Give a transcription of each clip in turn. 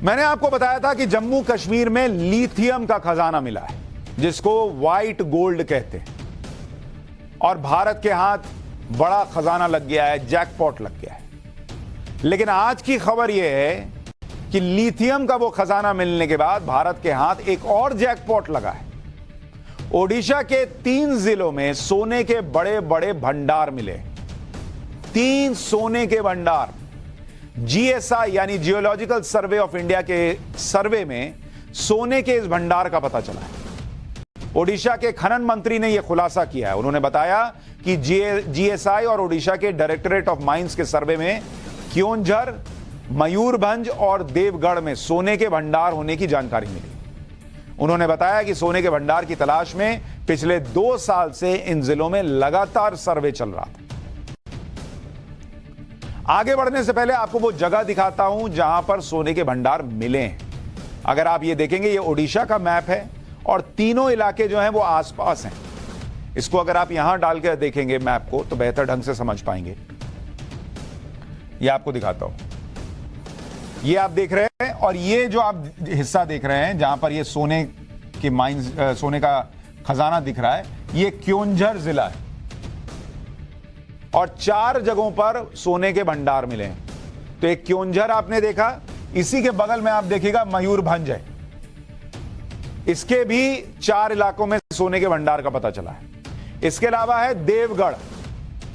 मैंने आपको बताया था कि जम्मू कश्मीर में लिथियम का खजाना मिला है, जिसको व्हाइट गोल्ड कहते हैं, और भारत के हाथ बड़ा खजाना लग गया है, जैकपॉट लग गया है। लेकिन आज की खबर यह है कि लिथियम का वो खजाना मिलने के बाद भारत के हाथ एक और जैकपॉट लगा है। ओडिशा के 3 जिलों में सोने के बड़े बड़े भंडार मिले, 3 सोने के भंडार। जीएसआई यानी जियोलॉजिकल सर्वे ऑफ इंडिया के सर्वे में सोने के इस भंडार का पता चला है। ओडिशा के खनन मंत्री ने यह खुलासा किया है। उन्होंने बताया कि जीएसआई और ओडिशा के डायरेक्टरेट ऑफ माइंस के सर्वे में क्योंझर, मयूरभंज और देवगढ़ में सोने के भंडार होने की जानकारी मिली। उन्होंने बताया कि सोने के भंडार की तलाश में पिछले 2 साल से इन जिलों में लगातार सर्वे चल रहा था। आगे बढ़ने से पहले आपको वो जगह दिखाता हूं जहां पर सोने के भंडार मिले हैं। अगर आप ये देखेंगे, ये ओडिशा का मैप है और तीनों इलाके जो हैं वो आसपास हैं। इसको अगर आप यहां डालकर देखेंगे मैप को तो बेहतर ढंग से समझ पाएंगे। ये आपको दिखाता हूं, ये आप देख रहे हैं, और ये जो आप हिस्सा देख रहे हैं जहां पर ये सोने के माइंस, सोने का खजाना दिख रहा है, ये क्योंझर जिला है और 4 जगहों पर सोने के भंडार मिले हैं। तो एक क्योंझर आपने देखा, इसी के बगल में आप देखिएगा मयूरभंज है, इसके भी 4 इलाकों में सोने के भंडार का पता चला है। इसके अलावा है देवगढ़,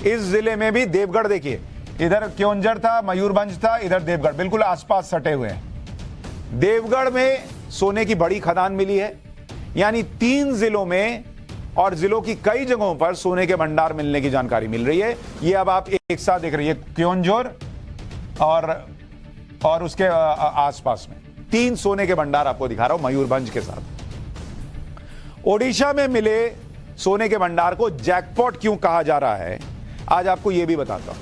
इस जिले में भी देवगढ़ देखिए, इधर क्योंझर था, मयूरभंज था, इधर देवगढ़, बिल्कुल आसपास सटे हुए हैं। देवगढ़ में सोने की बड़ी खदान मिली है। यानी 3 जिलों में और जिलों की कई जगहों पर सोने के भंडार मिलने की जानकारी मिल रही है। ये अब आप एक साथ देख रही है, क्योंझर और उसके आसपास में 3 सोने के भंडार आपको दिखा रहा हूं मयूरभंज के साथ। ओडिशा में मिले सोने के भंडार को जैकपॉट क्यों कहा जा रहा है, आज आपको यह भी बताता हूं।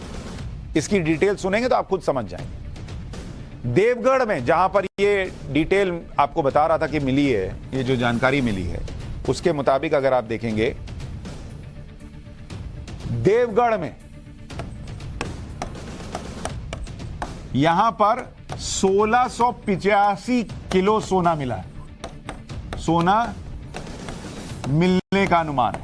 इसकी डिटेल सुनेंगे तो आप खुद समझ जाएंगे। देवगढ़ में जहां पर ये डिटेल आपको बता रहा था कि मिली है, ये जो जानकारी मिली है उसके मुताबिक अगर आप देखेंगे, देवगढ़ में यहां पर 1685 किलो सोना मिला है। सोना मिलने का अनुमान है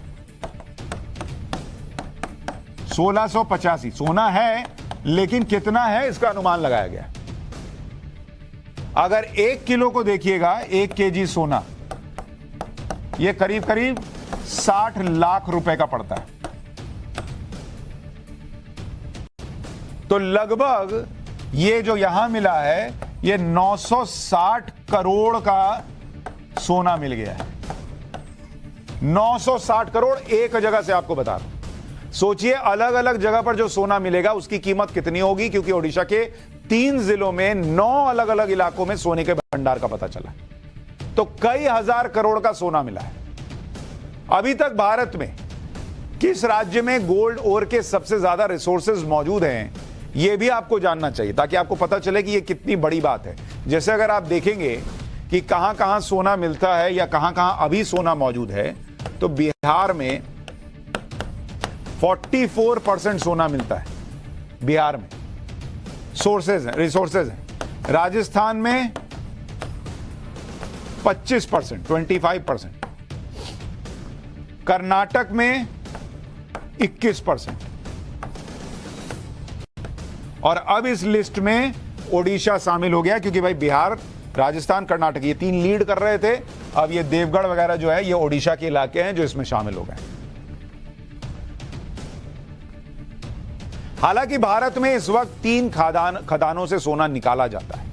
1685। सोना है, लेकिन कितना है इसका अनुमान लगाया गया। अगर 1 किलो को देखिएगा, 1 केजी सोना, ये करीब करीब 60 लाख रुपए का पड़ता है। तो लगभग ये जो यहां मिला है, ये 960 करोड़ का सोना मिल गया है। 960 करोड़ एक जगह से आपको बता रहा हूं। सोचिए अलग अलग जगह पर जो सोना मिलेगा उसकी कीमत कितनी होगी, क्योंकि ओडिशा के 3 जिलों में 9 अलग अलग इलाकों में सोने के भंडार का पता चला। तो कई हजार करोड़ का सोना मिला है। अभी तक भारत में किस राज्य में गोल्ड ओर के सबसे ज्यादा रिसोर्सेज मौजूद हैं, यह भी आपको जानना चाहिए, ताकि आपको पता चले कि यह कितनी बड़ी बात है। जैसे अगर आप देखेंगे कि कहां कहां सोना मिलता है या कहां कहां अभी सोना मौजूद है, तो बिहार में 44% सोना मिलता है। बिहार में रिसोर्सेज हैं। राजस्थान में 25%, 25%। कर्नाटक में 21%। और अब इस लिस्ट में ओडिशा शामिल हो गया, क्योंकि भाई बिहार, राजस्थान, कर्नाटक ये 3 लीड कर रहे थे। अब ये देवगढ़ वगैरह जो है, ये ओडिशा के इलाके हैं जो इसमें शामिल हो गए। हालांकि भारत में इस वक्त 3 खदानों से सोना निकाला जाता है।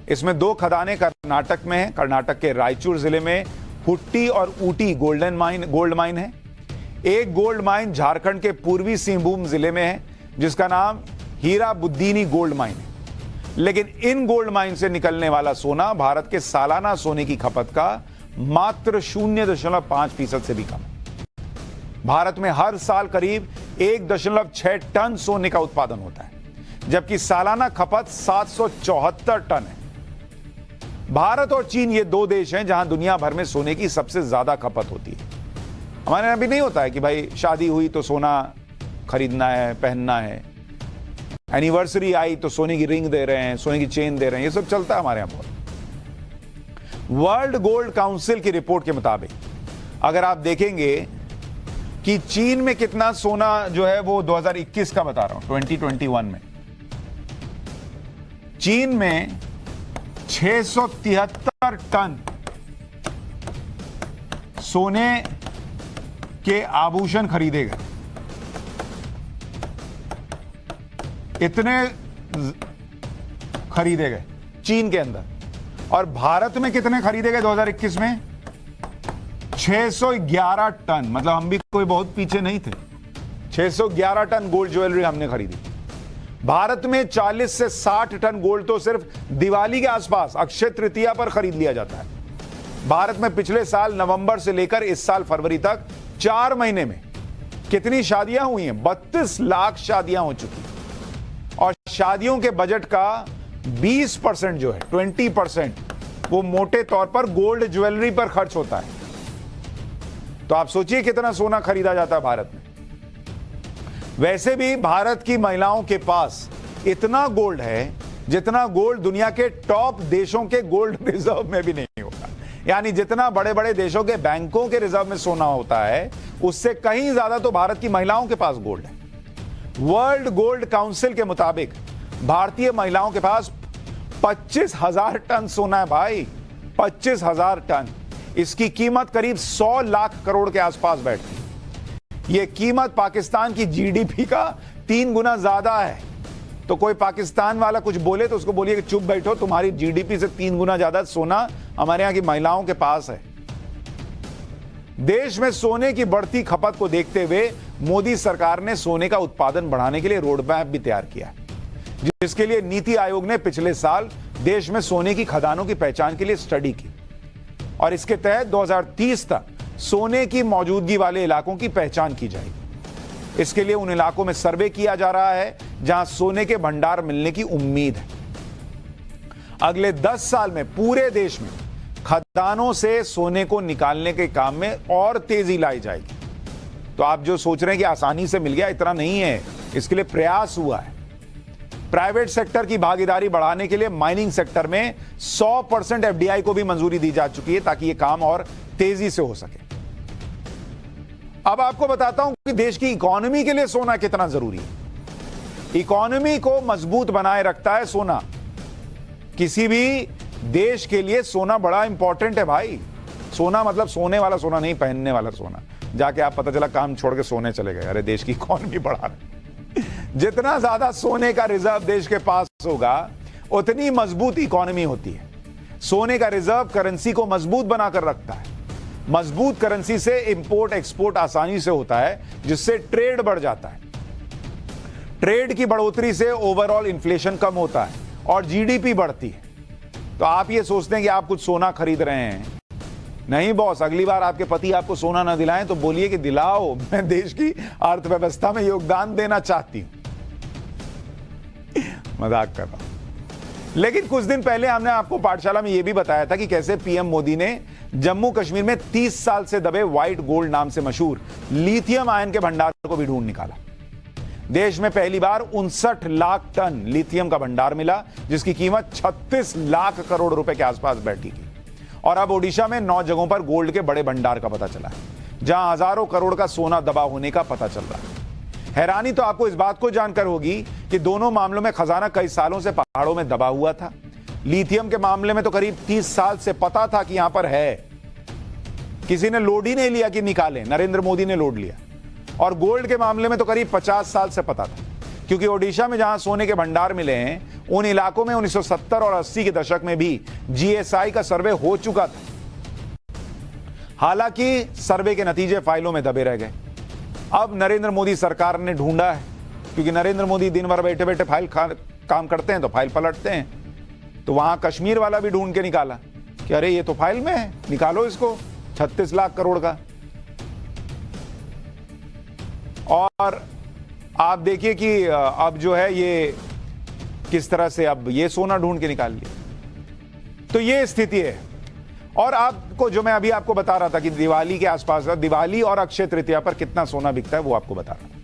इसमें 2 खदानें कर्नाटक में हैं। कर्नाटक के रायचूर जिले में हुट्टी और ऊटी गोल्ड माइन है। एक गोल्ड माइन झारखंड के पूर्वी सिंहभूम जिले में है, जिसका नाम हीरा बुद्दीनी गोल्ड माइन है। लेकिन इन गोल्ड माइन से निकलने वाला सोना भारत के सालाना सोने की खपत का मात्र 0.5% से भी कम है। भारत में हर साल करीब 1.6 टन सोने का उत्पादन होता है, जबकि सालाना खपत 774 टन है। भारत और चीन ये 2 देश हैं जहां दुनिया भर में सोने की सबसे ज्यादा खपत होती है। हमारे यहां भी नहीं होता है कि भाई शादी हुई तो सोना खरीदना है, पहनना है, एनिवर्सरी आई तो सोने की रिंग दे रहे हैं, सोने की चेन दे रहे हैं, ये सब चलता है हमारे यहां पर। वर्ल्ड गोल्ड काउंसिल की रिपोर्ट के मुताबिक अगर आप देखेंगे कि चीन में कितना सोना जो है वो 2021 का बता रहा हूं, 2021 में चीन में 673 टन सोने के आभूषण खरीदे गए। इतने खरीदे गए चीन के अंदर। और भारत में कितने खरीदे गए 2021 में? 611 टन। मतलब हम भी कोई बहुत पीछे नहीं थे। 611 टन गोल्ड ज्वेलरी हमने खरीदी। भारत में 40 से 60 टन गोल्ड तो सिर्फ दिवाली के आसपास अक्षय तृतीया पर खरीद लिया जाता है। भारत में पिछले साल नवंबर से लेकर इस साल फरवरी तक 4 महीने में कितनी शादियां हुई हैं? 32 लाख शादियां हो चुकी हैं। और शादियों के बजट का 20% जो है 20% वो मोटे तौर पर गोल्ड ज्वेलरी पर खर्च होता है। तो आप सोचिए कितना सोना खरीदा जाता है भारत में। वैसे भी भारत की महिलाओं के पास इतना गोल्ड है जितना गोल्ड दुनिया के टॉप देशों के गोल्ड रिजर्व में भी नहीं होता। यानी जितना बड़े बड़े देशों के बैंकों के रिजर्व में सोना होता है उससे कहीं ज्यादा तो भारत की महिलाओं के पास गोल्ड है। वर्ल्ड गोल्ड काउंसिल के मुताबिक भारतीय महिलाओं के पास 25,000 टन सोना है भाई। 25,000 टन। इसकी कीमत करीब 100 लाख करोड़ के आसपास बैठती है। यह कीमत पाकिस्तान की जीडीपी का 3 गुना ज्यादा है। तो कोई पाकिस्तान वाला कुछ बोले तो उसको बोलिए कि चुप बैठो, तुम्हारी जीडीपी से 3 गुना ज्यादा सोना हमारे यहां की महिलाओं के पास है। देश में सोने की बढ़ती खपत को देखते हुए मोदी सरकार ने सोने का उत्पादन बढ़ाने के लिए रोड मैप भी तैयार किया है, जिसके लिए नीति आयोग ने पिछले साल देश में सोने की खदानों की पहचान के लिए स्टडी की। और इसके तहत 2030 तक सोने की मौजूदगी वाले इलाकों की पहचान की जाएगी। इसके लिए उन इलाकों में सर्वे किया जा रहा है जहां सोने के भंडार मिलने की उम्मीद है। अगले 10 साल में पूरे देश में खदानों से सोने को निकालने के काम में और तेजी लाई जाएगी। तो आप जो सोच रहे हैं कि आसानी से मिल गया, इतना नहीं है। इसके लिए प्रयास हुआ है। प्राइवेट सेक्टर की भागीदारी बढ़ाने के लिए माइनिंग सेक्टर में 100% एफडीआई को भी मंजूरी दी जा चुकी है ताकि यह काम और तेजी से हो सके। अब आपको बताता हूं कि देश की इकोनॉमी के लिए सोना कितना जरूरी है। इकोनॉमी को मजबूत बनाए रखता है सोना। किसी भी देश के लिए सोना बड़ा इंपॉर्टेंट है भाई। सोना मतलब सोने वाला सोना नहीं, पहनने वाला सोना। जाके आप पता चला काम छोड़ के सोने चले गए, अरे देश की इकोनॉमी बढ़ा रहे। जितना ज्यादा सोने का रिजर्व देश के पास होगा उतनी मजबूत इकोनॉमी होती है। सोने का रिजर्व करेंसी को मजबूत बनाकर रखता है। मजबूत करेंसी से इंपोर्ट एक्सपोर्ट आसानी से होता है, जिससे ट्रेड बढ़ जाता है। ट्रेड की बढ़ोतरी से ओवरऑल इन्फ्लेशन कम होता है और जीडीपी बढ़ती है। तो आप ये सोचते हैं कि आप कुछ सोना खरीद रहे हैं। नहीं बॉस, अगली बार आपके पति आपको सोना ना दिलाएं तो बोलिए कि दिलाओ, मैं देश की अर्थव्यवस्था में योगदान देना चाहती हूं। मजाक कर रहा हूं। लेकिन कुछ दिन पहले हमने आपको पाठशाला में यह भी बताया था कि कैसे पीएम मोदी ने जम्मू कश्मीर में 30 साल से दबे व्हाइट गोल्ड नाम से मशहूर लिथियम आयन के भंडार को भी ढूंढ निकाला। देश में पहली बार 59 लाख टन लिथियम का भंडार मिला, जिसकी कीमत 36 लाख करोड़ रुपए के आसपास बैठी थी। और अब ओडिशा में 9 जगहों पर गोल्ड के बड़े भंडार का पता चला है, जहां हजारों करोड़ का सोना दबा होने का पता चल रहा है। हैरानी तो आपको इस बात को जानकर होगी कि दोनों मामलों में खजाना कई सालों से पहाड़ों में दबा हुआ था। लिथियम के मामले में तो करीब 30 साल से पता था कि यहां पर है, किसी ने लोड ही नहीं लिया कि निकालें, नरेंद्र मोदी ने लोड लिया। और गोल्ड के मामले में तो करीब 50 साल से पता था, क्योंकि ओडिशा में जहां सोने के भंडार मिले हैं उन इलाकों में 1970 और 80 के दशक में भी जीएसआई का सर्वे हो चुका था। हालांकि सर्वे के नतीजे फाइलों में दबे रह गए। अब नरेंद्र मोदी सरकार ने ढूंढा है, क्योंकि नरेंद्र मोदी दिन भर बैठे बैठे फाइल काम करते हैं तो फाइल पलटते हैं। तो वहां कश्मीर वाला भी ढूंढ के निकाला कि अरे ये तो फाइल में है, निकालो इसको, 36 लाख करोड़ का। और आप देखिए कि अब जो है ये किस तरह से अब ये सोना ढूंढ के निकाल लिया। तो ये स्थिति है। और आपको जो मैं अभी आपको बता रहा था कि दिवाली के आसपास, दिवाली और अक्षय तृतीया पर कितना सोना बिकता है वो आपको बता रहा था।